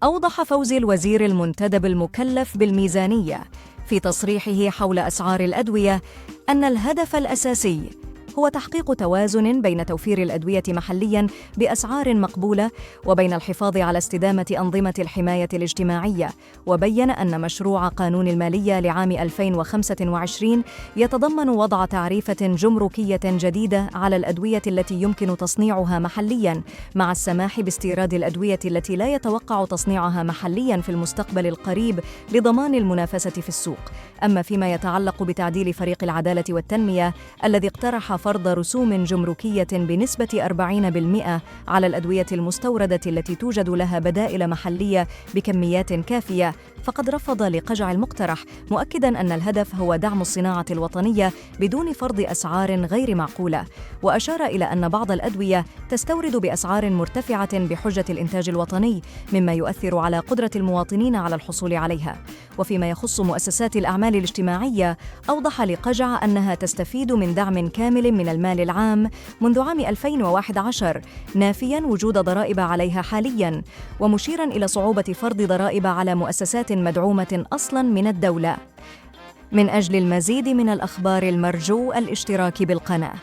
أوضح فوزي الوزير المنتدب المكلف بالميزانية في تصريحه حول أسعار الأدوية أن الهدف الأساسي هو تحقيق توازن بين توفير الأدوية محلياً بأسعار مقبولة وبين الحفاظ على استدامة أنظمة الحماية الاجتماعية. وبين أن مشروع قانون المالية لعام 2025 يتضمن وضع تعريفة جمركية جديدة على الأدوية التي يمكن تصنيعها محلياً، مع السماح باستيراد الأدوية التي لا يتوقع تصنيعها محلياً في المستقبل القريب لضمان المنافسة في السوق. أما فيما يتعلق بتعديل فريق العدالة والتنمية الذي اقترح فرض رسوم جمركية بنسبة 40% على الأدوية المستوردة التي توجد لها بدائل محلية بكميات كافية، فقد رفض لقجع المقترح، مؤكداً أن الهدف هو دعم الصناعة الوطنية بدون فرض أسعار غير معقولة. وأشار إلى أن بعض الأدوية تستورد بأسعار مرتفعة بحجة الإنتاج الوطني، مما يؤثر على قدرة المواطنين على الحصول عليها. وفيما يخص مؤسسات الأعمال الاجتماعية، أوضح لقجع أنها تستفيد من دعم كامل من المال العام منذ عام 2011، نافياً وجود ضرائب عليها حالياً، ومشيراً إلى صعوبة فرض ضرائب على مؤسسات مدعومة أصلاً من الدولة. من أجل المزيد من الأخبار المرجو الاشتراك بالقناة.